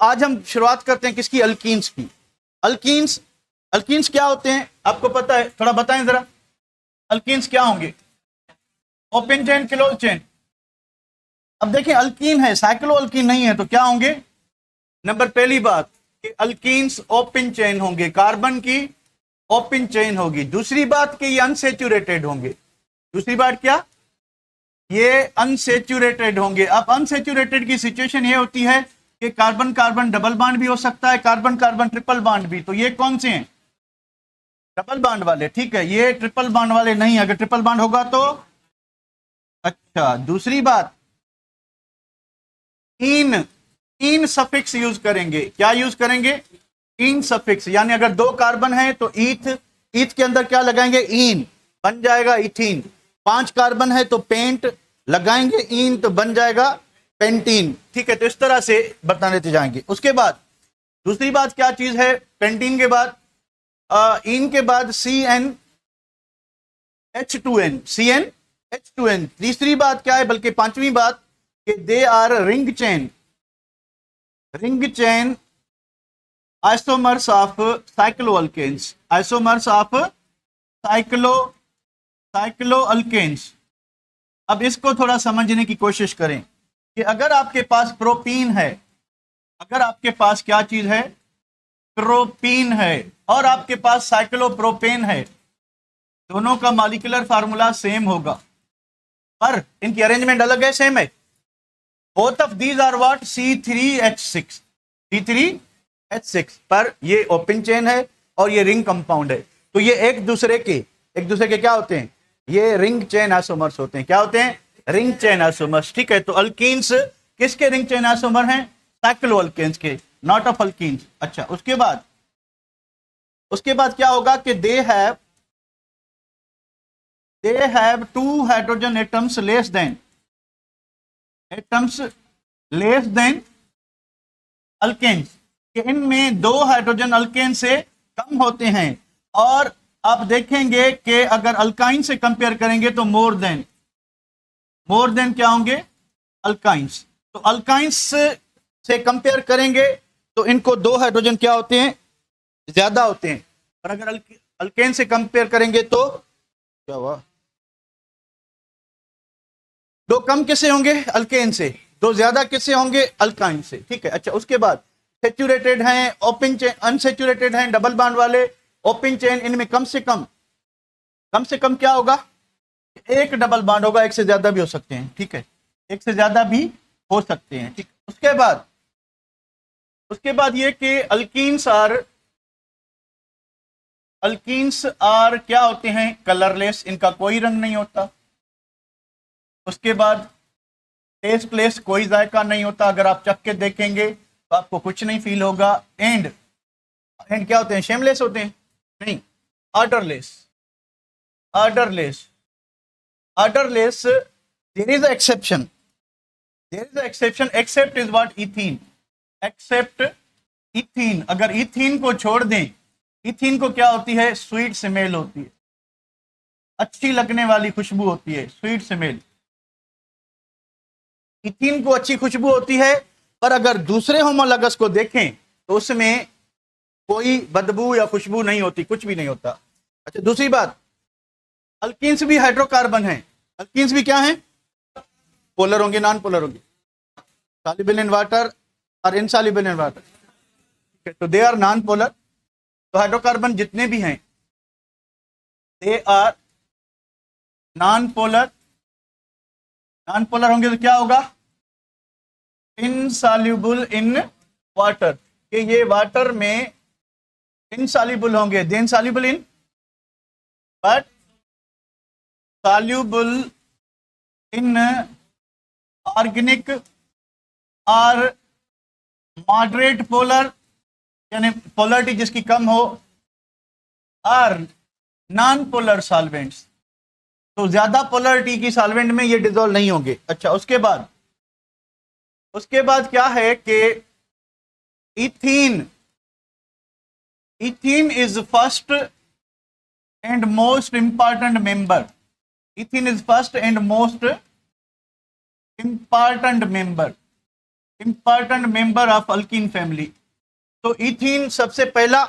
आज हम शुरुआत करते हैं किसकी, अल्कीन्स की। अल्कीन्स, अल्कीन्स क्या होते हैं आपको पता है, थोड़ा बताएं जरा, अल्कीन्स क्या होंगे? Open chain, close chain. अब देखिए अल्कीन है, साइक्लो अल्कीन नहीं है, तो क्या होंगे? नंबर पहली बात कि अल्कीन्स ओपन चेन होंगे, कार्बन की ओपन चेन होगी। दूसरी बात कि ये अनसेचुरेटेड होंगे। दूसरी बात क्या? ये अनसेचुरेटेड होंगे। अब अनसेचुरेटेड की सिचुएशन ये होती है कि कार्बन कार्बन डबल बॉन्ड भी हो सकता है, कार्बन कार्बन ट्रिपल बॉन्ड भी। तो ये कौन से हैं? डबल बॉन्ड वाले, ठीक है। ये ट्रिपल बॉन्ड वाले नहीं, अगर ट्रिपल बॉन्ड होगा तो अच्छा। दूसरी बात, इन सफिक्स यूज करेंगे। क्या यूज करेंगे? इन सफिक्स, यानी अगर दो कार्बन है तो ईथ के अंदर क्या लगाएंगे? इन, बन जाएगा इथीन। 5 कार्बन है तो पेंट लगाएंगे इन, तो बन जाएगा पेंटीन, ठीक है। तो इस तरह से बता देते जाएंगे। उसके बाद दूसरी बात क्या चीज है? पेंटीन के बाद इन के बाद CnH2n, CnH2n। तीसरी बात क्या है, बल्कि पांचवी बात कि they R ring chain isomers of cycloalkanes, isomers of cycloalkanes. अब इसको थोड़ा समझने की कोशिश करें कि अगर आपके पास प्रोपीन है, अगर आपके पास क्या चीज है? प्रोपीन है, और आपके पास साइक्लोप्रोपेन है, दोनों का मॉलिक्यूलर फार्मूला सेम होगा, पर इनकी अरेंजमेंट अलग है, सेम है। Both of these are what? C3H6, C3H6, पर ये ओपन चेन है और ये रिंग कंपाउंड है। तो ये एक दूसरे के क्या होते हैं? ये रिंग चेन आइसोमर्स होते हैं। क्या होते हैं? रिंग चेन आइसोमर्स, ठीक है। तो अल्कीन्स किसके रिंग चेन आइसोमर हैं? साइक्लोअल्केन्स के, नॉट ऑफ अल्कीन्स। अच्छा, उसके बाद क्या होगा कि they have 2 hydrogen atoms less than alkanes, कि इनमें 2 हाइड्रोजन अल्केन से कम होते हैं। और आप देखेंगे कि अगर अल्काइन से कंपेयर करेंगे तो मोर देन क्या होंगे? अल्काइंस। तो अल्काइंस से कंपेयर करेंगे तो इनको 2 हाइड्रोजन क्या होते हैं? ज्यादा होते हैं। और अगर अल्केन से कंपेयर करेंगे तो क्या हुआ? 2 कम किससे होंगे? अल्केन से। 2 ज्यादा किससे होंगे? अल्काइन से, ठीक है। अच्छा, उसके बाद सेचुरेटेड हैं, ओपन चेन, अनसेचुरेटेड हैं, डबल बॉन्ड वाले, ओपन चेन। इनमें कम से कम क्या होगा? एक डबल बॉन्ड होगा, एक से ज्यादा भी हो सकते हैं, ठीक है, एक से ज्यादा भी हो सकते हैं, ठीक। उसके बाद ये कि अल्कीन्स आर क्या होते हैं? कलरलेस, इनका कोई रंग नहीं होता। उसके बाद टेस्टलेस, कोई जायका नहीं होता, अगर आप चख के देखेंगे तो आपको कुछ नहीं फील होगा। एंड क्या होते हैं? शेमलेस होते हैं? नहीं, odourless. There is an exception, except is what? ethene, except ethene। अगर ethene को छोड़ दें, ethene को क्या होती है? स्वीट स्मेल होती है, अच्छी लगने वाली खुशबू होती है, स्वीट स्मेल। ethene को अच्छी खुशबू होती है, पर अगर दूसरे होमोलॉगस को देखें तो उसमें कोई बदबू या खुशबू नहीं होती, कुछ भी नहीं होता। अच्छा, दूसरी बात, अल्कीन्स भी हाइड्रोकार्बन हैं। अल्कीन्स भी क्या हैं? पोलर होंगे, नॉन पोलर होंगे, soluble in water और insoluble in water, तो दे आर नॉन पोलर। तो हाइड्रोकार्बन जितने भी हैं दे आर नॉन पोलर होंगे। तो क्या होगा? इनसॉल्युबल इन वाटर, कि ये वाटर में इनसॉल्युबल होंगे, then soluble in, but soluble in organic और मॉडरेट पोलर, यानी पोलरिटी जिसकी कम हो, और नॉन पोलर सॉल्वेंट्स, तो ज्यादा पोलरिटी की सॉल्वेंट में ये डिसॉल्व नहीं होंगे। अच्छा, उसके बाद क्या है कि ethene is first and most important member. Ethene is first and most important member important member of alkyne family. तो इथीन सबसे पहला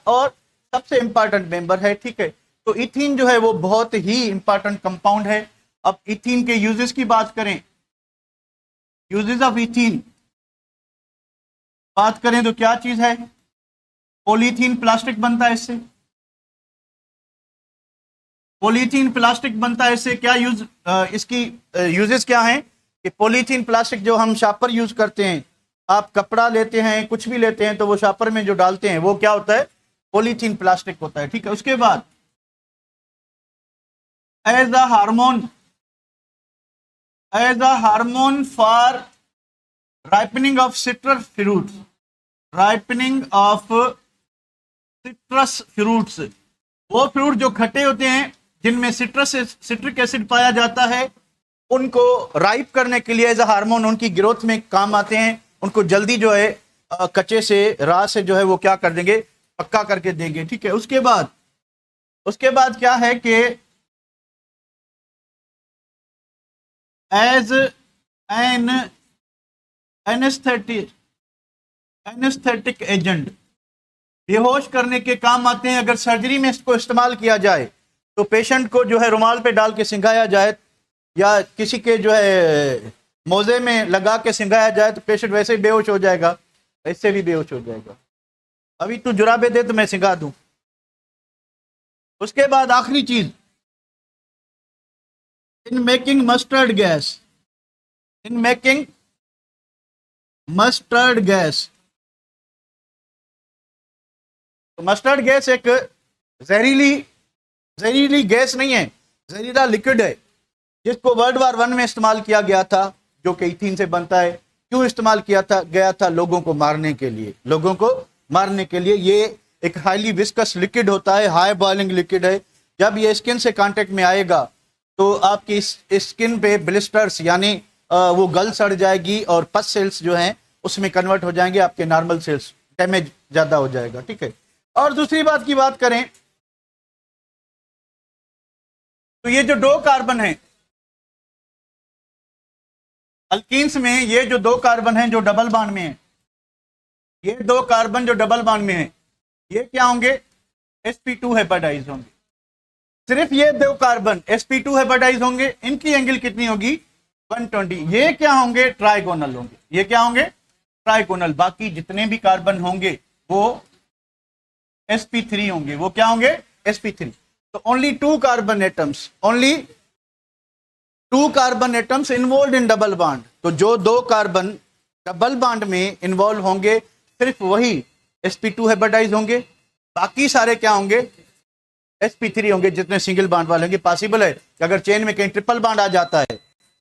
और सबसे इंपॉर्टेंट मेंबर है, ठीक है। तो इथीन जो है वो बहुत ही इंपॉर्टेंट कंपाउंड है। अब इथीन के यूजेस की बात करें, यूजेस ऑफ इथीन बात करें तो क्या चीज है, पॉलीथीन प्लास्टिक बनता है इससे, पॉलीथीन प्लास्टिक बनता है इससे। क्या यूज इसकी यूजेस क्या हैं कि पॉलीथीन प्लास्टिक जो हम शापर यूज करते हैं, आप कपड़ा लेते हैं कुछ भी लेते हैं तो वो शापर में जो डालते हैं वो क्या होता है, पॉलीथीन प्लास्टिक होता है, ठीक है। उसके बाद as a hormone for ripening of citrus fruits, ripening of citrus fruits, वो फ्रूट जो खट्टे होते हैं जिनमें सिट्रिक एसिड पाया जाता है, उनको राइप करने के लिए एज अ हार्मोन उनकी ग्रोथ में काम आते हैं। उनको जल्दी जो है कच्चे से राह से जो है वो क्या कर देंगे, पक्का करके देंगे, ठीक है। उसके बाद क्या है कि एज एन एनेस्थेटिक एजेंट, बेहोश करने के काम आते हैं। अगर सर्जरी में इसको इस्तेमाल किया जाए तो पेशेंट को जो है रुमाल पे डाल के सिंघाया जाए या किसी के जो है मोजे में लगा के सिंघाया जाए तो पेशेंट वैसे ही बेहोश हो जाएगा, ऐसे भी बेहोश हो जाएगा। अभी तू जुराबे दे तो मैं सिंघा दूं। उसके बाद आखिरी चीज, इन मेकिंग मस्टर्ड गैस, तो मस्टर्ड गैस एक जहरीली गैस नहीं है, जहरीला लिक्विड है, जिसको वर्ल्ड वार 1 में इस्तेमाल किया गया था, जो कि इथीन से बनता है। क्यों इस्तेमाल किया गया था, लोगों को मारने के लिए। ये एक हाईली विस्कस लिक्विड होता है, हाई बॉइलिंग लिक्विड है। जब ये स्किन से कांटेक्ट में आएगा तो आपकी स्किन पे ब्लिस्टर्स यानी वो गल सड़ जाएगी और पस सेल्स जो हैं उसमें कन्वर्ट हो जाएंगे, आपके नॉर्मल सेल्स, डैमेज ज्यादा हो जाएगा, ठीक है। और दूसरी बात की बात करें तो ये जो 2 कार्बन है अल्कीन्स में, ये जो 2 कार्बन हैं जो डबल बॉन्ड में है, ये 2 कार्बन जो डबल बॉन्ड में है, ये क्या होंगे, sp2 हेपेटाइज होंगे। सिर्फ ये 2 कार्बन sp2 हेपेटाइज होंगे, इनकी एंगल कितनी होगी, 120। ये क्या होंगे, ट्राइगोनल होंगे। ये क्या होंगे, ट्राइगोनल। बाकी जितने भी कार्बन होंगे वो sp3 होंगे। वो क्या होंगे, sp3। तो only 2 carbon atoms involve in double bond. तो जो 2 कार्बन डबल बॉन्ड में इन्वॉल्व होंगे सिर्फ वही sp2 हेपेटाइज होंगे, बाकी सारे क्या होंगे, sp3 होंगे, जितने सिंगल बॉन्ड वाले होंगे। पॉसिबल है कि अगर चेन में कहीं ट्रिपल बॉन्ड आ जाता है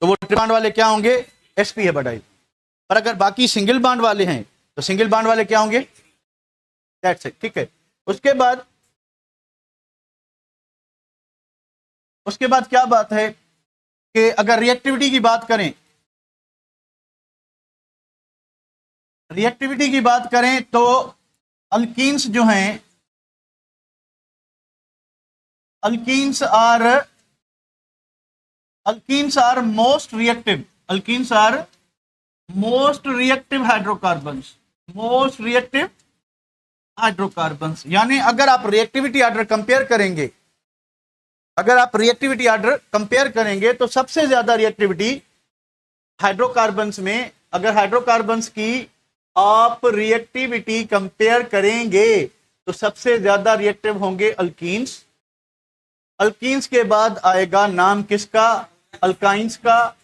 तो वो ट्रिपल बॉन्ड वाले क्या होंगे, sp हेपेटाइज। पर अगर बाकी सिंगल बॉन्ड वाले हैं तो सिंगल बॉन्ड वाले क्या होंगे, दैट्स इट, ठीक है। उसके बाद क्या बात है कि अगर रिएक्टिविटी की बात करें तो अल्कीन्स जो हैं, alkenes are most reactive hydrocarbons. यानी अगर आप रिएक्टिविटी ऑर्डर कंपेयर करेंगे तो सबसे ज्यादा रिएक्टिविटी हाइड्रोकार्बन्स में। अगर हाइड्रोकार्बन्स की आप रिएक्टिविटी कंपेयर करेंगे तो सबसे ज्यादा रिएक्टिव होंगे अल्कीन्स। अल्कीन्स के बाद आएगा नाम किसका, अल्काइंस का।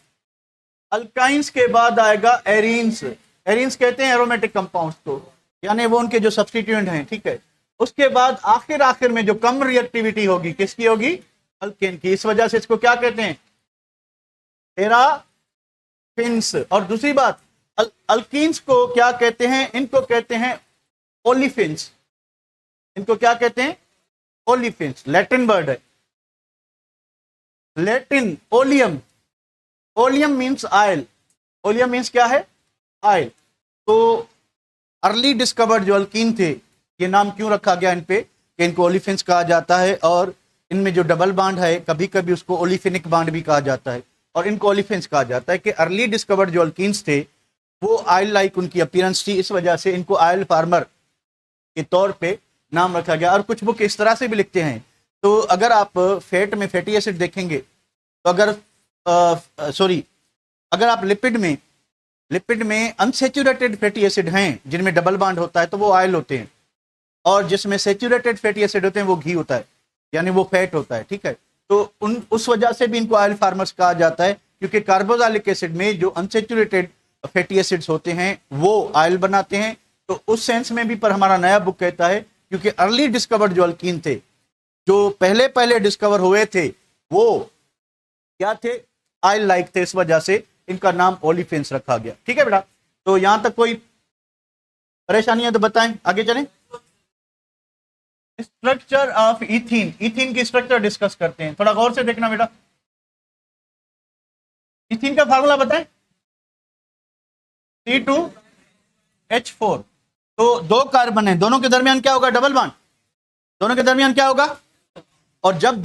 अल्काइंस के बाद आएगा एरीन्स। एरीन्स कहते हैं एरोमेटिक कंपाउंड्स को, यानी वो उनके जो सब्स्टिट्यूएंट हैं, ठीक है। उसके बाद आखिर में जो कम रिएक्टिविटी होगी किसकी होगी, अल्केन की। इस वजह से इसको क्या कहते हैं, पैराफिन्स। और दूसरी बात, अल्कीन्स को क्या कहते हैं, इनको कहते हैं ओलिफिन्स। इनको क्या कहते हैं, ओलिफिन्स। लैटिन वर्ड है, Latin oleum. Oleum means oil. Oleum means क्या है, आयल। तो अर्ली डिस्कवर्ड जो अल्कीन थे, ये नाम क्यों रखा गया इन पे कि इनको ओलिफिन्स कहा जाता है। और इनमें जो डबल बॉन्ड है कभी कभी उसको ओलिफिनिक बॉन्ड भी कहा जाता है। और इनको ओलिफेंस कहा जाता है कि अर्ली डिस्कवर्ड जो अल्कीन्स थे वो ऑयल लाइक उनकी अपीयरेंस थी, इस वजह से इनको ऑयल फार्मर के तौर पे नाम रखा गया। और कुछ बुक इस तरह से भी लिखते हैं, तो अगर आप फैट में फैटी एसिड देखेंगे तो अगर आप लिपिड में अनसेचुरेटेड फैटी एसिड हैं जिनमें डबल बॉन्ड होता है तो वो ऑयल होते हैं, और जिसमें सेचुरेटेड फैटी एसिड होते हैं वो घी होता है, यानी वो फैट होता है, ठीक है। तो उस वजह से भी इनको ऑयल फार्मर्स कहा जाता है, क्योंकि कार्बोक्सिलिक एसिड में जो अनसेचुरेटेड फैटी एसिड्स होते हैं वो ऑयल बनाते हैं। तो उस सेंस में भी पर हमारा नया बुक कहता है, क्योंकि अर्ली डिस्कवर्ड जो अल्कीन थे, जो पहले डिस्कवर हुए थे, वो क्या थे, ऑयल लाइक थे, इस वजह से इनका नाम ओलिफेंस रखा गया। ठीक है बेटा, तो यहां तक कोई परेशानी है तो बताएं, आगे चलें। स्ट्रक्चर ऑफ इथीन, इथीन की स्ट्रक्चर डिस्कस करते हैं, थोड़ा गौर से देखना बेटा। इथीन का फार्मूला बताएं, C2H4। तो दो कार्बन है, दोनों के दरमियान क्या होगा, डबल बॉन्ड, दोनों के दरमियान क्या होगा, और जब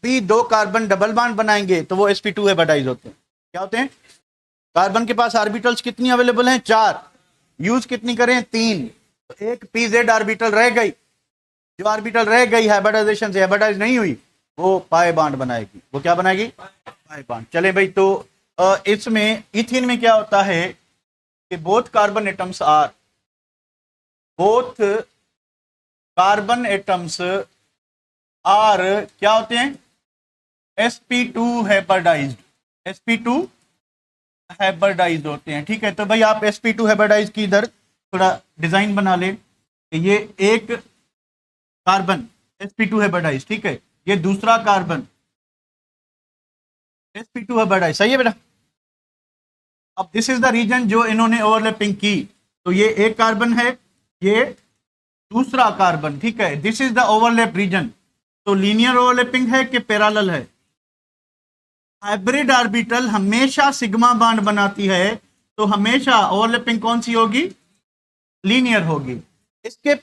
भी दो कार्बन डबल बॉन्ड बनाएंगे तो वो sp2 हेपेटाइज होते हैं। क्या होते हैं, कार्बन के पास ऑर्बिटल्स कितनी अवेलेबल हैं, 4, यूज कितनी करें, 3, तो एक pz ऑर्बिटल रह गई, जो ऑर्बिटल रह गई हाइब्रिडाइजेशन से हाइब्रिडाइज नहीं हुई, वो पाई बॉन्ड बनाएगी, वो क्या बनाएगी, पाई बॉन्ड। चले भाई, तो इसमें इथीन में क्या होता है कि बोथ कार्बन एटम्स आर क्या होते हैं, sp2 हाइब्रिडाइज्ड, sp2 हाइब्रिडाइज्ड होते हैं। ठीक है, तो भाई आप sp2 हाइब्रिडाइज्ड की इधर थोड़ा डिजाइन बना ले, ये एक कार्बन sp2 हाइब्रिडाइज्ड, ठीक है, ये दूसरा कार्बन sp2 हाइब्रिडाइज्ड, सही है बेटा। अब दिस इज द रीजन जो इन्होंने ओवरलैपिंग की, तो ये एक कार्बन है, ये दूसरा कार्बन, ठीक है, this is the overlap region. तो लीनियर ओवरलैपिंग है कि पैरेलल है, हाइब्रिड ऑर्बिटल हमेशा सिग्मा बॉन्ड बनाती है, तो हमेशा ओवरलैपिंग कौन सी होगी, लीनियर होगी। इसके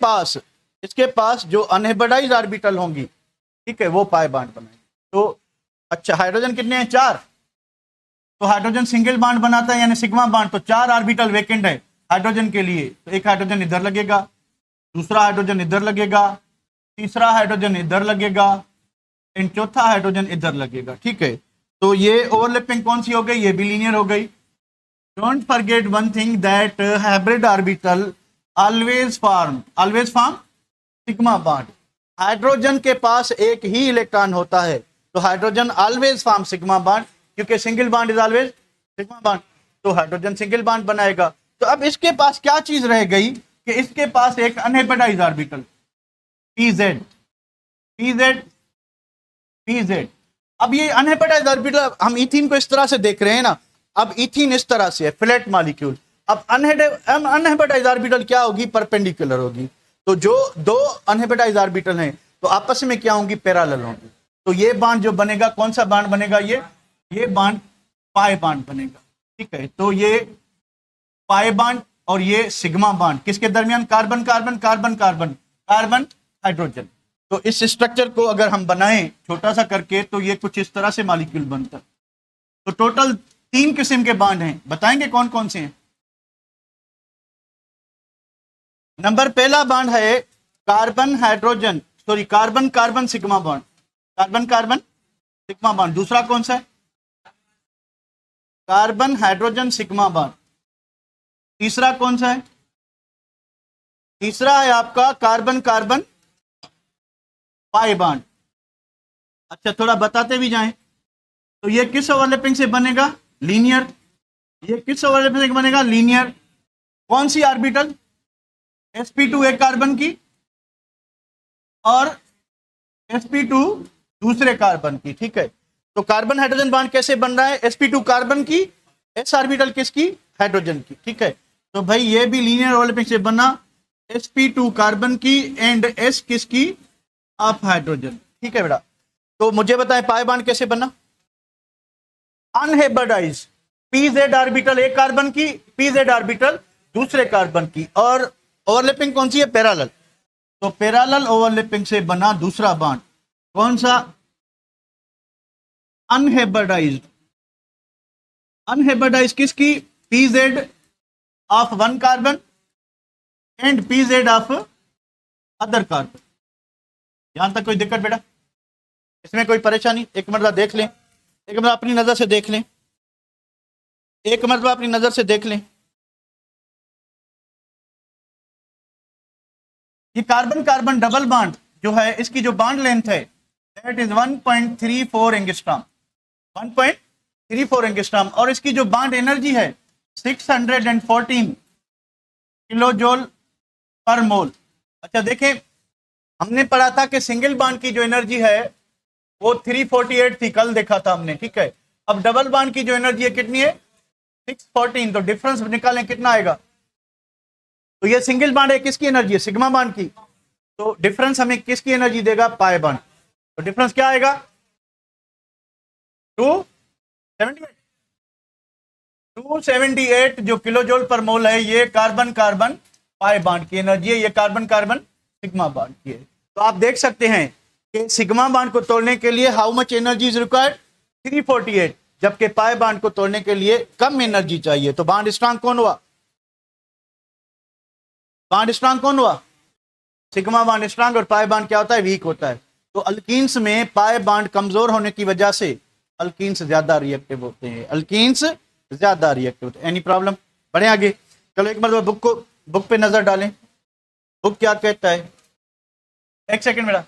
पास जो अनहाइब्रिडाइज्ड ऑर्बिटल होंगी, ठीक है, वो पाई बॉन्ड बनाएंगे। तो अच्छा, हाइड्रोजन कितने हैं, 4, तो हाइड्रोजन सिंगल बॉन्ड बनाता है यानी सिग्मा बॉन्ड, तो 4 ऑर्बिटल वेकेंट है हाइड्रोजन के लिए, तो एक हाइड्रोजन इधर लगेगा, दूसरा हाइड्रोजन इधर लगेगा, तीसरा हाइड्रोजन इधर लगेगा, एंड चौथा हाइड्रोजन इधर लगेगा। ठीक है, तो ये ओवरलैपिंग कौन सी हो गई, ये भी लीनियर हो गई। Don't forget one thing that hybrid orbital always form sigma bond. Hydrogen के पास एक ही इलेक्ट्रॉन होता है, तो hydrogen always form sigma bond, क्योंकि single bond is always sigma bond, तो हाइड्रोजन सिंगल बॉन्ड बनाएगा। तो अब इसके पास क्या चीज रह गई कि इसके पास एक अनहाइब्रिडाइज्ड ऑर्बिटल pz। अब ये अनहाइब्रिडाइज्ड ऑर्बिटल, हम इथीन को इस तरह से देख रहे हैं ना, अब इथीन इस तरह से है, फ्लैट मॉलिक्यूल। अब अनहाइब्रिडाइज्ड ऑर्बिटल क्या होगी, परपेंडिकुलर होगी। तो जो दो अनहाइब्रिडाइज्ड ऑर्बिटल हैं तो आपस में क्या होंगी, पैरेलल होंगी। तो ये बॉन्ड जो बनेगा, कौन सा बॉन्ड बनेगा, ये बॉन्ड पाई बॉन्ड बनेगा। ठीक है, तो ये पाई बॉन्ड और ये सिग्मा बॉन्ड किसके दरमियान, carbon carbon carbon carbon carbon hydrogen. तो इस स्ट्रक्चर को अगर हम बनाएं छोटा सा करके, तो ये कुछ इस तरह से मॉलिक्यूल बनता है। तो टोटल 3 किस्म के बॉन्ड हैं, बताएंगे कौन कौन से हैं। नंबर पहला बॉन्ड है carbon carbon sigma bond, carbon carbon sigma bond. दूसरा कौन सा है, कार्बन हाइड्रोजन सिग्मा बॉन्ड। तीसरा कौन सा है, तीसरा है आपका कार्बन कार्बन पाई बॉन्ड। अच्छा, थोड़ा बताते भी जाएं, तो ये किस ओवरलैपिंग से बनेगा, लीनियर। ये किस ओवरलैपिंग से बनेगा, लीनियर। कौन सी ऑर्बिटल, sp2 एक कार्बन की और sp2 दूसरे कार्बन की। ठीक है, तो कार्बन हाइड्रोजन बॉन्ड कैसे बन रहा है, sp2 कार्बन की, s ऑर्बिटल किसकी, हाइड्रोजन की। ठीक है, तो भाई ये भी लीनियर ओवरलैपिंग से बना, sp2 कार्बन की एंड s किसकी, ऑफ हाइड्रोजन। ठीक है बेटा, तो मुझे बताएं पाई बॉन्ड कैसे बना, अनहाइब्रिडाइज्ड, pz ऑर्बिटल एक कार्बन की, pz ऑर्बिटल दूसरे कार्बन की, और ओवरलैपिंग कौन सी है, पैरेलल। तो पैरेलल ओवरलैपिंग से बना दूसरा बॉन्ड, कौन सा, अनहाइब्रिडाइज्ड, अनहाइब्रिडाइज्ड किसकी? pz of one carbon and pz of other carbon. यहां तक कोई दिक्कत बेटा? इसमें कोई परेशानी? एक मरतबा देख लें, एक मरतबा अपनी नजर से देख लें, एक मरतबा अपनी नजर से देख लें। ये कार्बन कार्बन डबल बॉन्ड जो है, इसकी जो बॉन्ड लेंथ है दैट इज 1.34 एंगस्ट्रॉम, 1.34 एंगस्ट्रॉम, और इसकी जो बॉन्ड एनर्जी है 614 किलो जूल पर मोल। अच्छा देखें, हमने पढ़ा था कि सिंगल बॉन्ड की जो एनर्जी है वो 348 थी, कल देखा था हमने, ठीक है। अब डबल बॉन्ड की जो एनर्जी है कितनी है? 614, तो डिफरेंस निकालें कितना आएगा? तो ये सिंगल बॉन्ड है, किसकी एनर्जी है? सिग्मा बॉन्ड की। तो डिफरेंस हमें किसकी एनर्जी देगा? Pi bond. तो डिफरेंस क्या आएगा? 278, 278 जो किलो जूल पर मोल है, ये कार्बन कार्बन पाई बॉन्ड की एनर्जी है, ये कार्बन कार्बन सिग्मा बॉन्ड की है। तो आप देख सकते हैं कि सिग्मा बॉन्ड को तोड़ने के लिए how much energy is required? 348, जबकि पाई बॉन्ड को तोड़ने के लिए कम एनर्जी चाहिए। तो बॉन्ड स्ट्रांग कौन हुआ? बॉन्ड स्ट्रांग कौन हुआ? सिग्मा बॉन्ड स्ट्रांग, और पाई बॉन्ड क्या होता है? वीक होता है। तो अल्कीन्स में पाई बॉन्ड कमजोर होने की वजह से अल्कीन्स ज्यादा रिएक्टिव होते हैं, अल्कीन्स ज्यादा रिएक्टिव होते हैं। Any problem? बढ़े आगे। चलो एक बार बुक पे नजर डालें, बुक क्या कहता है। एक सेकंड मेरा।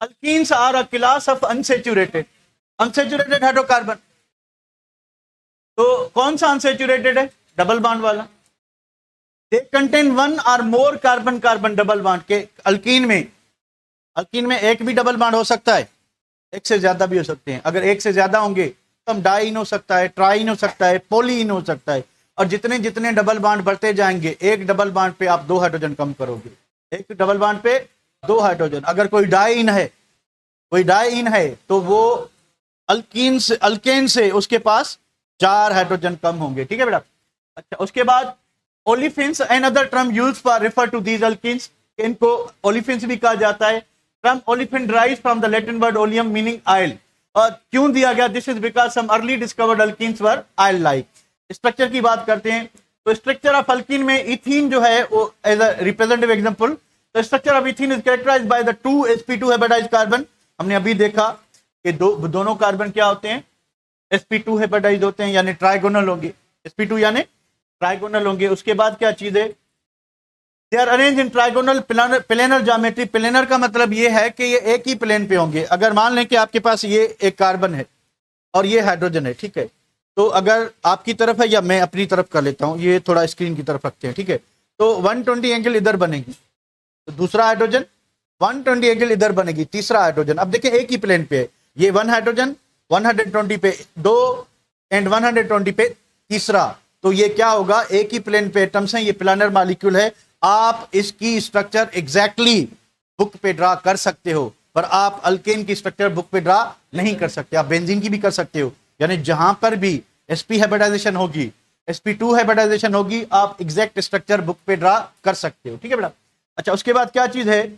Alkenes are a class of unsaturated, unsaturated hydrocarbon. तो कौन सा अनसेचुरेटेड है? डबल बॉन्ड वाला। दे कंटेन वन और more carbon carbon double bond के। अल्कीन में एक भी डबल बॉन्ड हो सकता है, एक से ज्यादा भी हो सकते हैं। अगर एक से ज्यादा होंगे तो हम डाइन हो सकता है, ट्राइन हो सकता है, पोलीन हो सकता है। और जितने जितने डबल बॉन्ड बढ़ते जाएंगे, एक डबल बॉन्ड पे आप 2 हाइड्रोजन कम करोगे, एक डबल बॉन्ड पे 2 हाइड्रोजन। अगर कोई डाइन है तो वो अल्केन से उसके पास 4 हाइड्रोजन कम होंगे, ठीक है बेटा। अच्छा, उसके बाद olefins and other term used for refer to these alkenes, इनको ओलिफिन्स भी कहा जाता है। Term olefin drives from the Latin word oleum meaning oil. और क्यों दिया गया? This is because some early discovered alkenes were oil like. Structure की बात करते हैं तो स्ट्रक्चर ऑफ अल्कीन में इथीन जो है वो एज अ रिप्रेजेंटेटिव एग्जांपल। तो structure of ethene is characterised by the 2sp2 hybridised carbon. हमने अभी देखा कि दोनों कार्बन क्या होते हैं? sp2 हाइब्रिडाइज्ड होते हैं, यानी ट्राइगोनल होंगे, sp2 यानी ट्राइगोनल होंगे। उसके बाद क्या चीज है? They are arrange in trigonal planar geometry. Planar का मतलब ये है कि ये एक ही प्लेन पे होंगे। अगर मान लें कि आपके पास ये एक कार्बन है और ये हाइड्रोजन है, ठीक है, तो अगर आपकी तरफ है या मैं अपनी तरफ कर लेता हूं, ये थोड़ा स्क्रीन की तरफ रखते हैं, ठीक है, तो 120 एंगल इधर बनेगी, तो दूसरा हाइड्रोजन 120 एंगल इधर बनेगी, तीसरा हाइड्रोजन। अब देखिए एक ही प्लेन पे है, ये 1 हाइड्रोजन 120 पे 2 एंड 120 पे तीसरा, तो ये क्या होगा? एक ही प्लेन पे एटम्स हैं, ये प्लानर मॉलिक्यूल है। आप इसकी स्ट्रक्चर एग्जैक्टली बुक पे ड्रा कर सकते हो, पर आप अल्केन की स्ट्रक्चर बुक पे ड्रा नहीं कर सकते। आप बेंजीन की भी कर सकते हो, यानी जहां पर भी sp हाइब्रिडाइजेशन होगी, sp2 हाइब्रिडाइजेशन होगी, आप एग्जैक्ट स्ट्रक्चर बुक पे ड्रा कर सकते हो, ठीक है बेटा। अच्छा, उसके बाद क्या चीज है?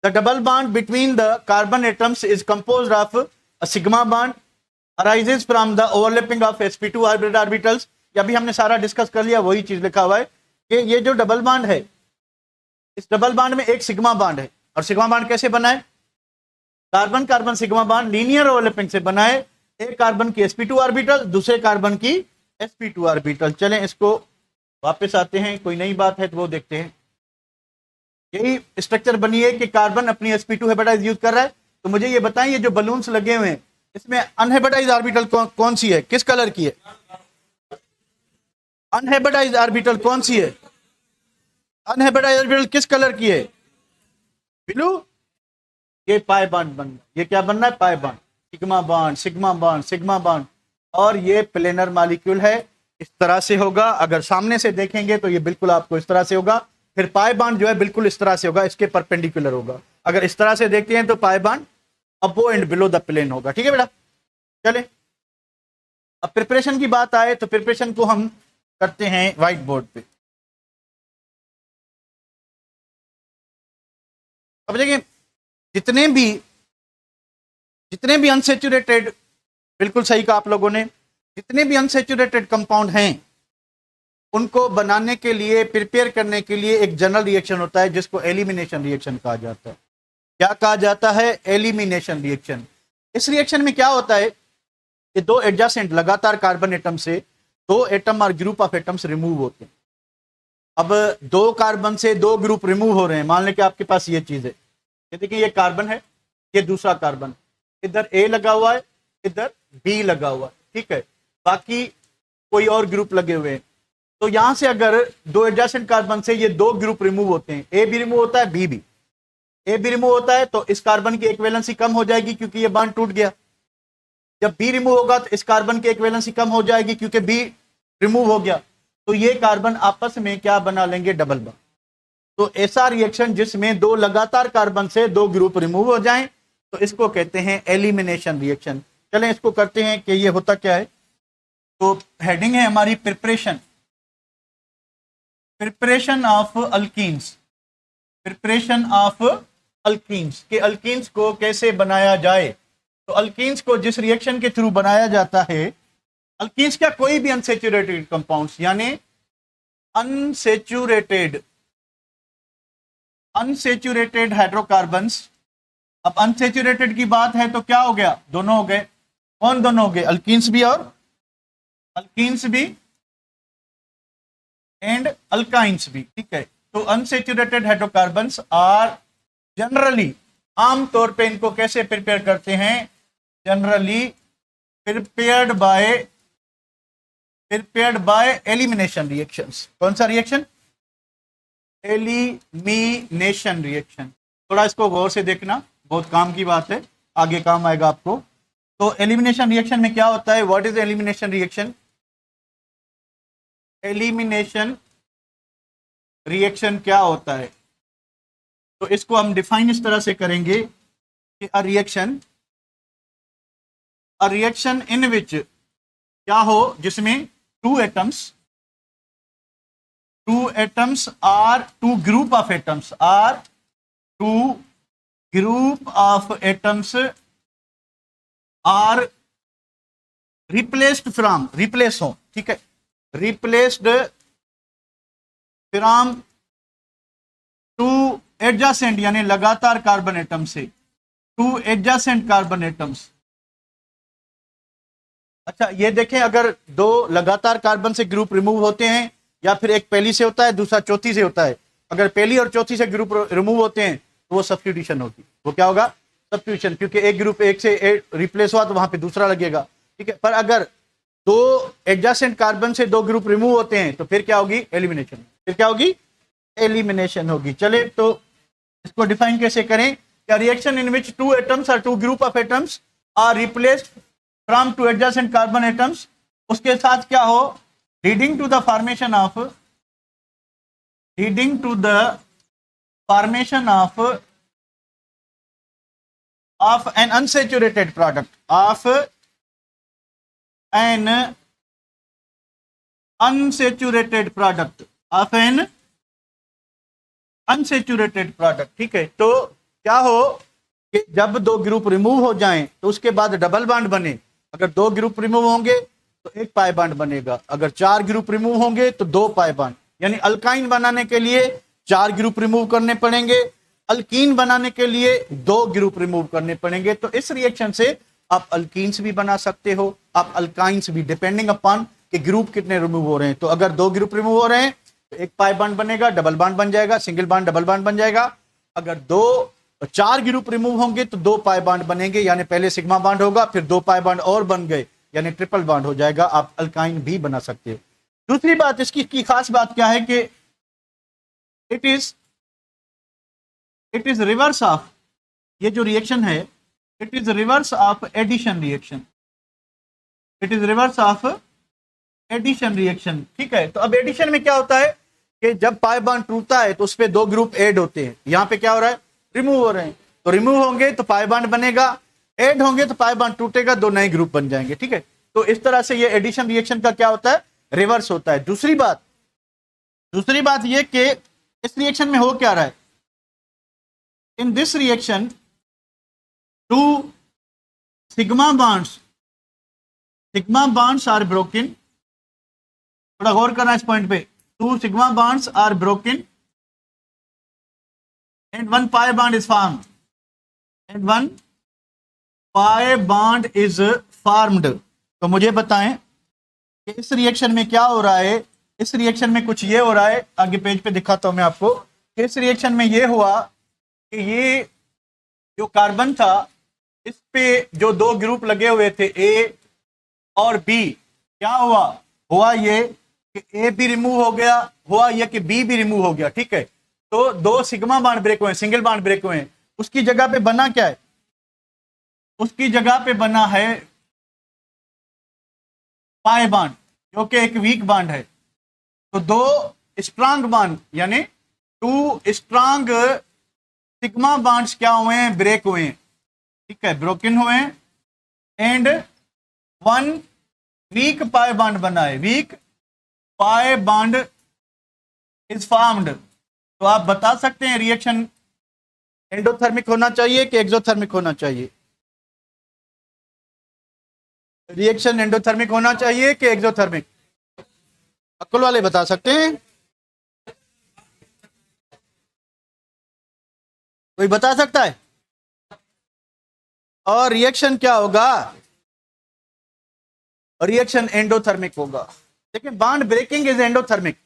The double bond between the carbon atoms is composed of a sigma bond arises from the overlapping of sp2 hybrid orbitals. अभी हमने सारा डिस्कस कर लिया, वही चीज लिखा हुआ है कि ये जो डबल बॉन्ड है, इस डबल बॉन्ड में एक सिग्मा बॉन्ड है। और सिग्मा बॉन्ड कैसे बना है? Carbon carbon sigma bond linear overlapping से बना है। एक कार्बन की sp2 ऑर्बिटल, दूसरे कार्बन की sp2 ऑर्बिटल। चलें इसको वापस आते हैं, कोई नई बात है तो वो देखते हैं। यही स्ट्रक्चर बनी है कि कार्बन अपनी sp2 हाइब्रिडाइज यूज कर रहा है। तो मुझे ये बताएं, ये जो बलून्स लगे हुए हैं इसमें अनहाइब्रिडाइज ऑर्बिटल कौन सी है? किस कलर की है? अनहाइब्रिडाइज ऑर्बिटल कौन सी है? अनहाइब्रिडाइज ऑर्बिटल किस कलर की है? ब्लू। ये पाई बॉन्ड बन, ये क्या बनना है? Pi bond, sigma bond sigma bond sigma bond, और ये प्लेनर मॉलिक्यूल है, इस तरह से होगा। अगर सामने से देखेंगे तो ये बिल्कुल आपको इस तरह से होगा। फिर पाई बॉन्ड जो है बिल्कुल इस तरह से होगा, इसके परपेंडिकुलर होगा। अगर इस तरह से देखते हैं तो pi bond above and below the plane होगा, ठीक है बेटा। चले अब प्रिपरेशन की बात आए तो प्रिपरेशन को हम करते हैं व्हाइट बोर्ड पे। अब देखिए, जितने भी अनसेचुरेटेड बिल्कुल सही कहा आप लोगों ने। जितने भी अनसेचुरेटेड कंपाउंड हैं उनको बनाने के लिए, प्रिपेयर करने के लिए एक जनरल रिएक्शन होता है जिसको एलिमिनेशन रिएक्शन कहा जाता है। क्या कहा जाता है? Elimination reaction. इस रिएक्शन में क्या होता है कि दो एडजेसेंट लगातार कार्बन एटम से दो एटम और ग्रुप ऑफ एटम्स रिमूव होते हैं। अब दो कार्बन से दो ग्रुप रिमूव हो रहे हैं। मान लें कि आपके पास ये चीज है, ये देखिए ये कार्बन है, ये दूसरा कार्बन, इधर ए लगा हुआ है, इधर बी लगा हुआ है, ठीक है, बाकी कोई और ग्रुप लगे हुए हैं। तो यहां से अगर दो एडजेसेंट कार्बन से ये दो ग्रुप रिमूव होते हैं, ए भी रिमूव होता है, बी भी, ए भी रिमूव होता है, तो इस कार्बन की इक्विवेलेंसी कम हो जाएगी क्योंकि ये बॉन्ड टूट गया। जब बी रिमूव होगा तो इस कार्बन की इक्विवेलेंसी कम हो जाएगी क्योंकि बी रिमूव हो गया। तो ये कार्बन आपस में क्या बना लेंगे? Double bond. तो ऐसा रिएक्शन जिसमें दो लगातार कार्बन से दो ग्रुप रिमूव हो जाएं तो इसको कहते हैं एलिमिनेशन रिएक्शन। चलें इसको करते हैं कि ये होता क्या है। तो हेडिंग है हमारी preparation, preparation of alkenes, preparation of alkenes, के अल्कीन्स को कैसे बनाया जाए। तो अल्कीन्स को जिस रिएक्शन के थ्रू बनाया जाता है, अल्कीन्स क्या, कोई भी अनसेचुरेटेड कंपाउंड्स, यानी अनसेचुरेटेड हाइड्रोकार्बन्स। अब अनसेचुरेटेड की बात है तो क्या हो गया? दोनों हो गए। कौन दोनों हो गए? अल्कीन्स भी और अल्कीन्स भी एंड अल्काइंस भी, ठीक है। तो अनसेचुरेटेड हाइड्रोकार्बन्स आर जनरली, आमतौर पे इनको कैसे प्रिपेयर करते हैं? Generally prepared by elimination reactions. कौन सा रिएक्शन? Elimination reaction. थोड़ा इसको गौर से देखना, बहुत काम की बात है, आगे काम आएगा आपको। तो एलिमिनेशन रिएक्शन में क्या होता है? What is elimination reaction? Elimination reaction क्या होता है? तो इसको हम डिफाइन इस तरह से करेंगे कि अ रिएक्शन इन विच क्या हो, जिसमें two group of atoms are replace हो, ठीक है, रिप्लेस्ड फ्रॉम टू एडजेसेंट, यानी लगातार कार्बन एटम से टू एडजेसेंट कार्बन एटम्स। अच्छा ये देखें, अगर दो लगातार कार्बन से ग्रुप रिमूव होते हैं, या फिर एक पहली से होता है दूसरा चौथी से होता है, अगर पहली और चौथी से ग्रुप रिमूव होते हैं तो वो सब्स्टिट्यूशन होगी। वो क्या होगा? सब्स्टिट्यूशन, क्योंकि एक ग्रुप एक से रिप्लेस हुआ तो वहां पे दूसरा लगेगा, ठीक है। पर अगर दो एडजेसेंट कार्बन से दो ग्रुप रिमूव होते हैं तो फिर क्या होगी? एलिमिनेशन। फिर क्या होगी? एलिमिनेशन होगी। चले तो इसको डिफाइन कैसे करें? क्या reaction in which two atoms और two group of atoms are replaced from two adjacent carbon atoms, उसके साथ क्या हो? Leading to the formation of an unsaturated product, of an unsaturated product, ठीक है। तो क्या हो कि जब दो ग्रुप रिमूव हो जाएं तो उसके बाद डबल बॉन्ड बने। अगर दो ग्रुप रिमूव होंगे तो एक पाई बॉन्ड बनेगा, अगर चार ग्रुप रिमूव होंगे तो दो पाई बॉन्ड। यानी अल्काइन बनाने के लिए चार ग्रुप रिमूव करने पड़ेंगे, अल्कीन बनाने के लिए दो ग्रुप रिमूव करने पड़ेंगे। तो इस रिएक्शन से आप अल्कीन्स भी बना सकते हो, आप अल्काइंस भी, डिपेंडिंग अपॉन कि ग्रुप कितने रिमूव हो रहे हैं। तो अगर दो ग्रुप रिमूव हो रहे हैं तो एक पाई बॉन्ड बनेगा, डबल बॉन्ड बन जाएगा, सिंगल बॉन्ड डबल बॉन्ड बन जाएगा। अगर चार ग्रुप रिमूव होंगे तो दो पाई बॉन्ड बनेंगे, यानी पहले सिग्मा बॉन्ड होगा, फिर दो पाई बॉन्ड और बन गए, यानी ट्रिपल बॉन्ड हो जाएगा। आप अल्काइन भी बना सकते हो। दूसरी बात इसकी की खास बात क्या है कि इट इज रिवर्स ऑफ, ये जो रिएक्शन है it is reverse of addition reaction, it is reverse of addition reaction, ठीक है। तो अब एडिशन में क्या होता है कि जब पाई बॉन्ड टूटता है तो उस पर दो ग्रुप ऐड होते हैं। यहां पे क्या हो रहा है? रिमूव हो रहे हैं। तो रिमूव होंगे तो पाई बॉन्ड बनेगा, ऐड होंगे तो पाई बॉन्ड टूटेगा, दो नए ग्रुप बन जाएंगे, ठीक है। तो इस तरह से ये एडिशन रिएक्शन का क्या होता है? रिवर्स होता है। दूसरी बात ये कि इस रिएक्शन में हो क्या रहा है? In this reaction two sigma bonds sigma bonds are broken, थोड़ा गौर करना इस पॉइंट पे, 2 sigma bonds are broken and 1 pi bond is formed, and 1 pi bond is formed. तो मुझे बताएं कि इस रिएक्शन में क्या हो रहा है। इस रिएक्शन में कुछ ये हो रहा है, आगे पेज पे दिखाता हूं मैं आपको कि इस रिएक्शन में ये हुआ कि ये जो कार्बन था इस पे जो 2 ग्रुप लगे हुए थे ए और बी, क्या हुआ, हुआ ये कि ए भी रिमूव हो गया, हुआ ये कि बी भी रिमूव हो गया। ठीक है, तो 2 सिग्मा बॉन्ड ब्रेक हुए, सिंगल बॉन्ड ब्रेक हुए हैं। उसकी जगह पे बना क्या है, उसकी जगह पे बना है पाई बॉन्ड जो कि एक वीक बॉन्ड है। तो 2 स्ट्रांग बॉन्ड यानी 2 स्ट्रांग सिग्मा बॉन्ड्स क्या हुए हैं, ब्रेक हुए हैं। ठीक है, ब्रोकन हुए हैं एंड 1 वीक पाई बॉन्ड बना है, week pi bond is formed. तो आप बता सकते हैं रिएक्शन एंडोथर्मिक होना चाहिए कि एक्सोथर्मिक होना चाहिए, रिएक्शन एंडोथर्मिक होना चाहिए कि एक्सोथर्मिक, अक्ल वाले बता सकते हैं, कोई बता सकता है। और रिएक्शन क्या होगा, रिएक्शन एंडोथर्मिक होगा। लेकिन bond breaking is endothermic,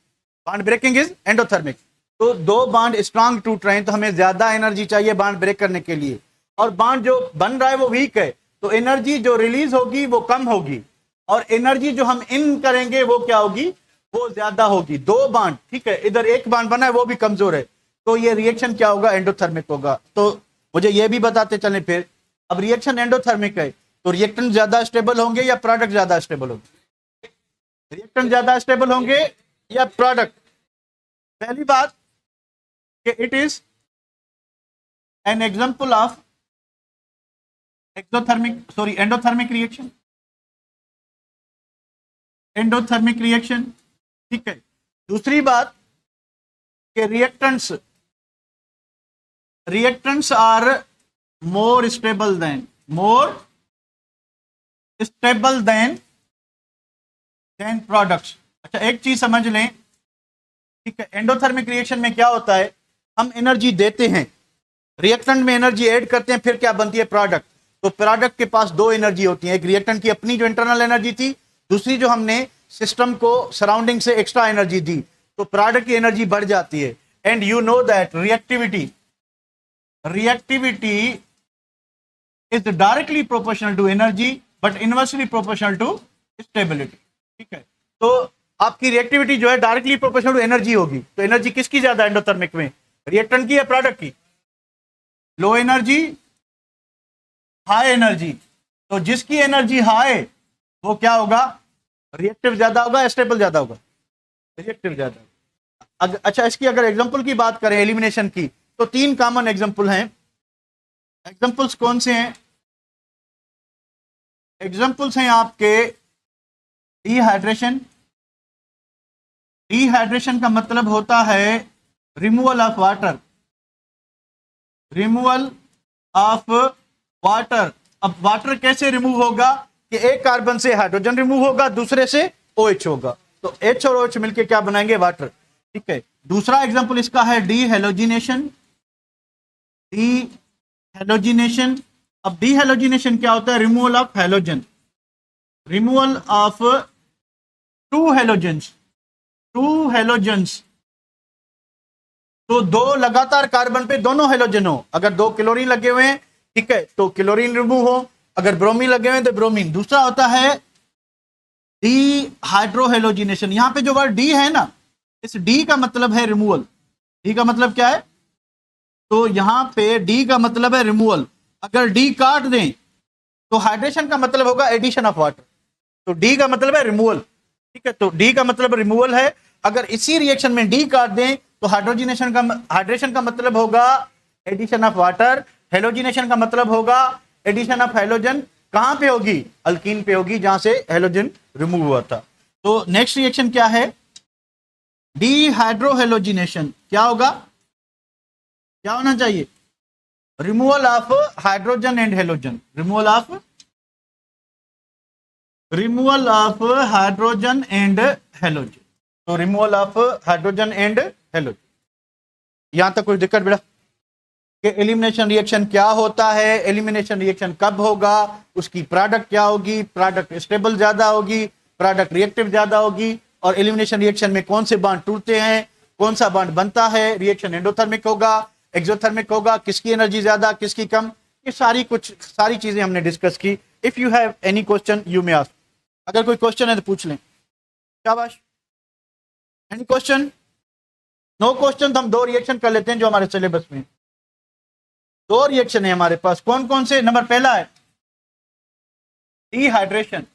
bond breaking is endothermic. तो 2 बॉन्ड स्ट्रांग टूट रहे हैं तो हमें ज्यादा एनर्जी चाहिए बॉन्ड ब्रेक करने के लिए, और बॉन्ड जो बन रहा है वो वीक है, तो एनर्जी जो रिलीज होगी वो कम होगी, और एनर्जी जो हम इन करेंगे वो क्या होगी, वो ज्यादा होगी। 2 बॉन्ड, ठीक है, इधर एक बॉन्ड बना है वो भी कमजोर है, तो ये रिएक्शन क्या होगा, एंडोथर्मिक होगा। तो मुझे ये भी बताते चलें फिर, अब रिएक्शन एंडोथर्मिक है तो रिएक्टेंट ज्यादा स्टेबल होंगे या प्रोडक्ट ज्यादा स्टेबल होंगे, रिएक्टेंट ज्यादा स्टेबल होंगे या प्रोडक्ट। पहली बात कि it is an example of endothermic reaction, endothermic reaction. ठीक है, दूसरी बात कि reactants are more stable than products. अच्छा, एक चीज समझ लें, ठीक है, एंडोथर्मिक रिएक्शन में क्या होता है, हम एनर्जी देते हैं, रिएक्टेंट में एनर्जी ऐड करते हैं, फिर क्या बनती है, प्रोडक्ट। तो प्रोडक्ट के पास 2 एनर्जी होती है, एक रिएक्टेंट की अपनी जो इंटरनल एनर्जी थी, दूसरी जो हमने सिस्टम को सराउंडिंग से एक्स्ट्रा एनर्जी दी, तो प्रोडक्ट की एनर्जी बढ़ जाती है। And you know that reactivity is directly proportional to energy but inversely proportional to stability. ठीक है, तो आपकी रिएक्टिविटी जो है डायरेक्टली प्रोपोर्शनल टू एनर्जी होगी। तो एनर्जी किसकी ज्यादा एंडोथर्मिक में, रिएक्टेंट की या प्रोडक्ट की, लो एनर्जी हाई एनर्जी। तो जिसकी एनर्जी हाई वो क्या होगा, रिएक्टिव ज्यादा होगा, स्टेबल ज्यादा होगा, रिएक्टिव ज्यादा। अच्छा, इसकी अगर एग्जांपल की बात करें एलिमिनेशन की, तो 3 कॉमन एग्जांपल हैं। एग्जांपल्स कौन से हैं, एग्जांपल्स हैं आपके डिहाइड्रेशन। डिहाइड्रेशन का मतलब होता है removal of water, removal of water. अब वाटर कैसे रिमूव होगा कि एक कार्बन से हाइड्रोजन रिमूव होगा, दूसरे से OH होगा, तो H और OH मिलके क्या बनाएंगे, वाटर। ठीक है, दूसरा एग्जांपल इसका है डीहैलोजिनेशन। डीहैलोजिनेशन, अब डीहैलोजिनेशन क्या होता है, removal of halogen, removal of 2 halogens, 2 halogens. तो 2 लगातार कार्बन पे दोनों हैलोजन हो, अगर 2 क्लोरीन लगे हुए हैं, ठीक है, तो क्लोरीन रिमूव हो, अगर ब्रोमीन लगे हुए हैं तो ब्रोमीन। दूसरा होता है डीहाइड्रोहेलोजिनेशन। यहां पे जो वर्ड डी है ना, इस डी का मतलब है रिमूवल। डी का मतलब क्या है, तो यहां पे डी का मतलब है रिमूवल। अगर डी काट दें तो हाइड्रेशन का मतलब होगा एडिशन ऑफ वाटर, तो डी का मतलब है रिमूवल। ठीक है, तो डी का मतलब रिमूवल है। अगर इसी रिएक्शन में डी काट दें तो हाइड्रेशन का मतलब होगा एडिशन ऑफ वाटर, हेलोजिनेशन का मतलब होगा एडिशन ऑफ हैलोजन। कहां पे होगी, अल्कीन पे होगी, जहां से हैलोजन रिमूव हुआ था। तो नेक्स्ट रिएक्शन क्या है, डीहाइड्रोहेलोजिनेशन। क्या होगा, क्या होना चाहिए, removal of hydrogen and halogen, removal of removal of hydrogen and halogen. तो removal of hydrogen and halogen, यहां तक कोई दिक्कत बेटा? कि एलिमिनेशन रिएक्शन क्या होता है, एलिमिनेशन रिएक्शन कब होगा, उसकी प्रोडक्ट क्या होगी, प्रोडक्ट स्टेबल ज्यादा होगी, प्रोडक्ट रिएक्टिव ज्यादा होगी, और एलिमिनेशन रिएक्शन में कौन से बॉन्ड टूटते हैं, कौन सा बॉन्ड बनता है, रिएक्शन एंडोथर्मिक होगा, एक्सोथर्मिक होगा, किसकी एनर्जी ज्यादा किसकी कम, ये सारी चीजें हमने डिस्कस की। If you have any question you may ask, अगर कोई क्वेश्चन है तो पूछ लें। शाबाश, एनी क्वेश्चन? नो क्वेश्चन तो हम दो रिएक्शन कर लेते हैं जो हमारे सिलेबस में। दो रिएक्शन है हमारे पास, कौन कौन से? नंबर पहला है डिहाइड्रेशन।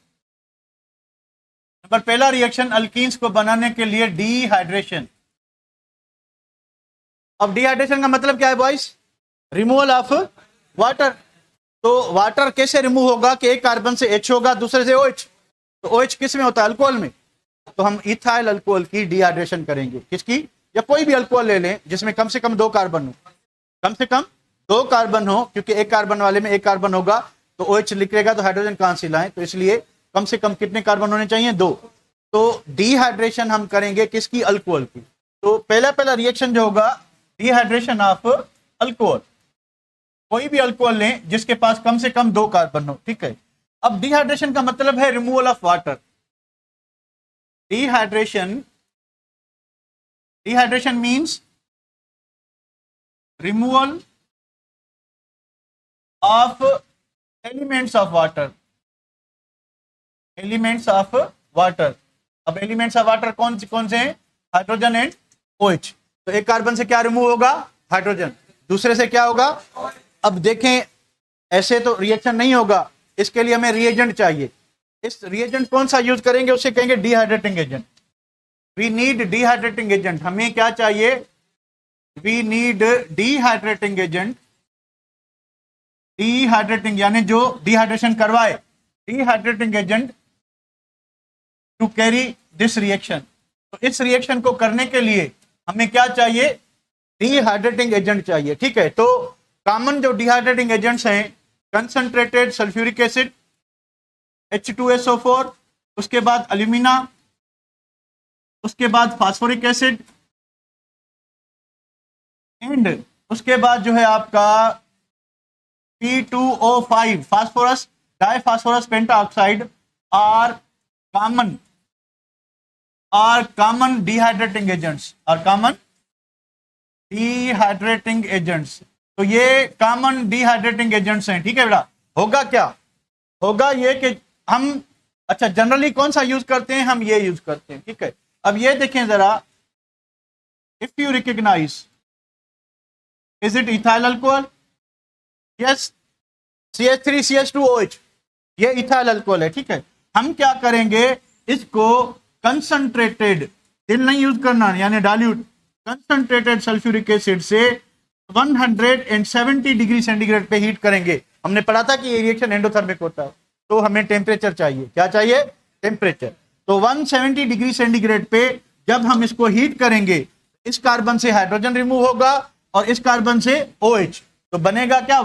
नंबर पहला रिएक्शन अल्कीन्स को बनाने के लिए डिहाइड्रेशन। अब डिहाइड्रेशन का मतलब क्या है बॉयज? Removal of water. तो वाटर कैसे रिमूव होगा कि एक कार्बन से H होगा, दूसरे से OH। तो OH किस में होता है? अल्कोहल में। तो हम इथाइल अल्कोहल की डिहाइड्रेशन करेंगे। किसकी? या कोई भी अल्कोहल ले लें जिसमें कम से कम 2 कार्बन हो, कम से कम 2 कार्बन हो, क्योंकि एक कार्बन वाले में 1 कार्बन होगा तो OH लिखेगा तो हाइड्रोजन कहां से लाएं, तो इसलिए कम से कम कितने कार्बन होने चाहिए? 2। तो डिहाइड्रेशन हम करेंगे किसकी? अल्कोहल की। तो पहला रिएक्शन जो होगा डिहाइड्रेशन ऑफ अल्कोहल। कोई भी अल्कोहल लें जिसके पास कम से कम 2 कार्बन हो, ठीक है। अब डिहाइड्रेशन का मतलब है removal of water. Dehydration means removal of elements of water. Elements of water. अब एलिमेंट्स ऑफ वाटर कौन से हैं? Hydrogen and OH। तो एक कार्बन से क्या रिमूव होगा? हाइड्रोजन। दूसरे से क्या होगा? अब देखें, ऐसे तो रिएक्शन नहीं होगा, इसके लिए हमें रिएजेंट चाहिए। इस रिएजेंट कौन सा यूज करेंगे? उसे कहेंगे dehydrating agent. We need dehydrating agent. हमें क्या चाहिए? We need dehydrating agent. Dehydrating यानी जो डिहाइड्रेशन करवाए, dehydrating agent to carry this reaction. तो इस रिएक्शन को करने के लिए हमें क्या चाहिए? डिहाइड्रेटिंग एजेंट चाहिए, ठीक है। तो कॉमन जो डिहाइड्रेटिंग एजेंट्स हैं, कंसंट्रेटेड सल्फ्यूरिक एसिड H2SO4, उसके बाद अल्यूमिना, उसके बाद फास्फोरिक एसिड, एंड उसके बाद जो है आपका P2O5 phosphorus diphosphorus pentaoxide are common dehydrating agents. Dehydrating agents. तो ये कॉमन डिहाइड्रेटिंग एजेंट्स हैं, ठीक है बेटा। होगा क्या? होगा ये कि हम जनरली कौन सा यूज करते हैं? हम ये यूज करते हैं, ठीक है। अब ये देखें जरा, if you recognise, is it ethyl alcohol? Yes, CH3CH2OH, ये इथाइल अल्कोहल है, ठीक है। हम क्या करेंगे? इसको कंसंट्रेटेड, दिल नहीं यूज करना, यानी डाइल्यूट, कंसंट्रेटेड सल्फ्यूरिक एसिड से 170 डिग्री सेंटीग्रेड पे हीट करेंगे। हमने पढ़ा था कि ये रिएक्शन एंडोथर्मिक होता है, तो हमें टेम्परेचर चाहिए। क्या चाहिए? टेम्परेचर। तो 170 डिग्री सेंटीग्रेड पे जब हम इसको हीट करेंगे, इस कार्बन से हाइड्रोजन रिमूव होगा और इस कार्बन से OH, तो बनेगा क्या?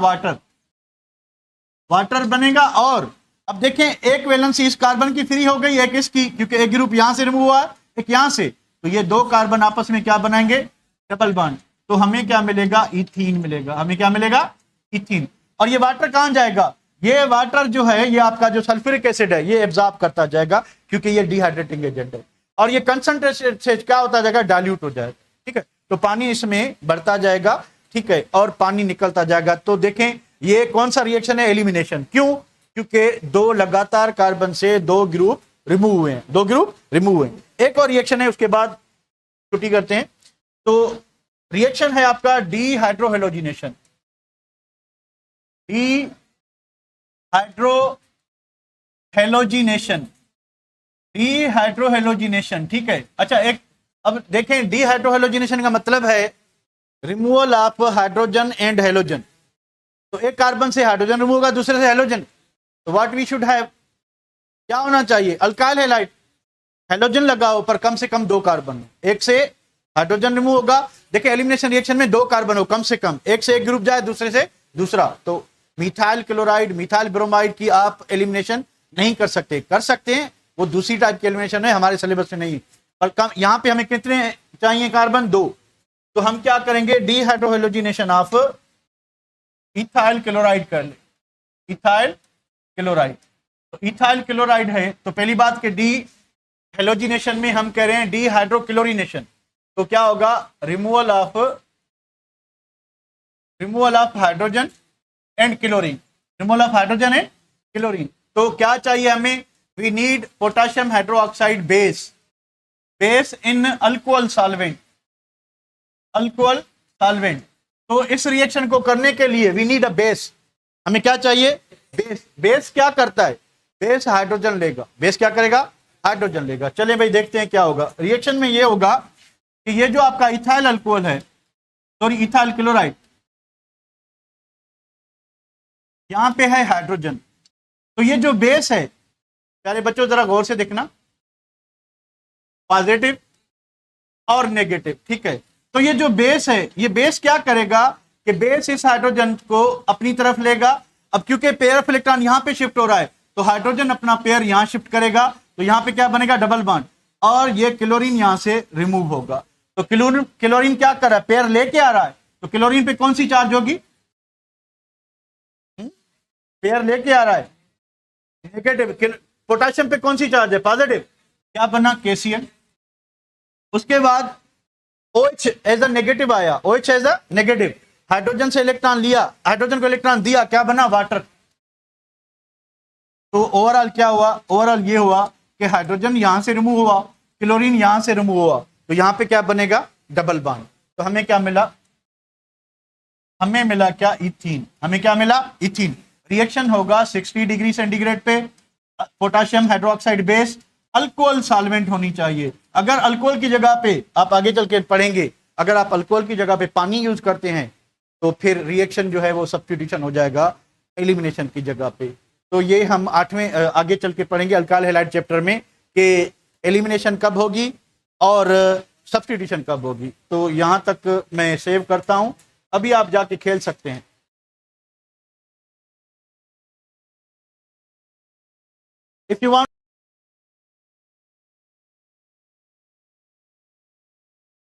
वाटर बनेगा। और अब देखें, एक वैलेंसी इस कार्बन की फ्री हो गई, एक इसकी, क्योंकि एक ग्रुप यहां से रिमूव हुआ, एक यहां से, तो ये 2 कार्बन आपस में क्या बनाएंगे? Double bond. तो हमें क्या मिलेगा? इथीन मिलेगा। हमें क्या मिलेगा? इथीन। और ये वाटर कहां जाएगा? ये वाटर जो है, ये आपका जो सल्फ्यूरिक एसिड है, ये एब्जॉर्ब करता जाएगा, क्योंकि ये डिहाइड्रेटिंग एजेंट है। और ये कंसंट्रेशन से क्या होता जाएगा? डाइल्यूट हो जाएगा, ठीक है। तो पानी इसमें बढ़ता जाएगा, ठीक है, और पानी निकलता जाएगा। तो देखें, ये कौन सा रिएक्शन है? एलिमिनेशन। क्यों? क्योंकि 2 लगातार कार्बन से 2 ग्रुप रिमूव हुए हैं, 2 ग्रुप रिमूव हुए हैं। एक और रिएक्शन है, उसके बाद छुट्टी करते हैं। तो रिएक्शन है आपका डिहाइड्रोहेलोजिनेशन। डिहाइड्रोहेलोजिनेशन, ठीक है। अच्छा, एक अब देखें, डिहाइड्रोहेलोजिनेशन का मतलब है removal of hydrogen and halogen. तो एक कार्बन से हाइड्रोजन रिमूव होगा, दूसरे से हेलोजन। तो व्हाट वी शुड हैव, क्या होना चाहिए? अल्काइल हैलाइड, हेलोजन लगाओ पर कम से कम 2 कार्बन। एक से हाइड्रोजन रिमूव होगा, देखिए एलिमिनेशन रिएक्शन में 2 कार्बन हो कम से कम, एक से एक ग्रुप जाए, दूसरे से दूसरा। तो मिथाइल क्लोराइड, मिथाइल ब्रोमाइड की आप एलिमिनेशन नहीं कर सकते, कर सकते हैं, वो दूसरी टाइप की एलिमिनेशन है, हमारे सिलेबस में नहीं। पर कम यहाँ पे हमें कितने चाहिए कार्बन? 2। तो हम क्या करेंगे, डीहाइड्रोहेलोजिनेशन ऑफ इथाइल क्लोराइड कर ले, इथाइल क्लोराइड। तो इथाइल क्लोराइड है तो पहली बात के डी हेलोजिनेशन में हम कह रहे हैं डीहाइड्रोक्लोरिनेशन, तो क्या होगा, removal of hydrogen and chlorine, removal of hydrogen and chlorine. तो क्या चाहिए हमें, we need potassium hydroxide base in alcohol solvent, alcohol solvent. तो इस रिएक्शन को करने के लिए वी नीड अ बेस, हमें क्या चाहिए, बेस। बेस क्या करता है, बेस हाइड्रोजन लेगा, बेस क्या करेगा, हाइड्रोजन लेगा। चलिए भाई देखते हैं क्या होगा रिएक्शन में। ये होगा कि ये जो आपका इथाइल अल्कोहल है, सॉरी इथाइल क्लोराइड, यहां पे है हाइड्रोजन, तो ये जो बेस है, प्यारे बच्चों जरा गौर से देखना, पॉजिटिव और नेगेटिव, ठीक है। तो ये जो बेस है, ये बेस क्या करेगा कि बेस इस हाइड्रोजन को अपनी तरफ लेगा। अब क्योंकि पेयर ऑफ इलेक्ट्रॉन यहां पे शिफ्ट हो रहा है, तो हाइड्रोजन अपना पेयर यहां शिफ्ट करेगा, तो यहां पे क्या बनेगा, डबल बॉन्ड, और ये क्लोरीन यहां से रिमूव होगा। तो क्लोरीन क्या कर रहा है, पेयर लेके आ रहा है, तो क्लोरीन पे कौन सी चार्ज होगी, पेयर लेके आ रहा है, नेगेटिव। पोटेशियम पे कौन सी चार्ज है, पॉजिटिव, क्या बना, KCl। उसके बाद OH एज अ नेगेटिव आया, OH as a negative, hydrogen से इलेक्ट्रॉन लिया, हाइड्रोजन को इलेक्ट्रॉन दिया, क्या बना, वाटर। तो ओवरऑल क्या हुआ, ओवरऑल ये हुआ कि हाइड्रोजन यहां से रिमूव हुआ, क्लोरीन यहां से रिमूव हुआ, तो यहां पे क्या बनेगा, डबल बॉन्ड। तो हमें क्या मिला, हमें मिला क्या, इथीन, हमें क्या मिला, इथीन। रिएक्शन होगा 60 डिग्री सेंटीग्रेड पे, potassium hydroxide base, alcohol solvent होनी चाहिए। अगर अल्कोहल की जगह पे, आप आगे चल के पढ़ेंगे, अगर आप अल्कोहल की जगह पे पानी यूज करते हैं तो फिर रिएक्शन जो है वो सब्स्टिट्यूशन हो जाएगा एलिमिनेशन की जगह पे। तो ये हम 8वें आगे चल के पढ़ेंगे अल्काइल हैलाइड चैप्टर में कि एलिमिनेशन कब होगी और सब्स्टिट्यूशन कब होगी। तो यहां तक मैं सेव करता हूं, अभी आप जाके खेल सकते हैं। If you want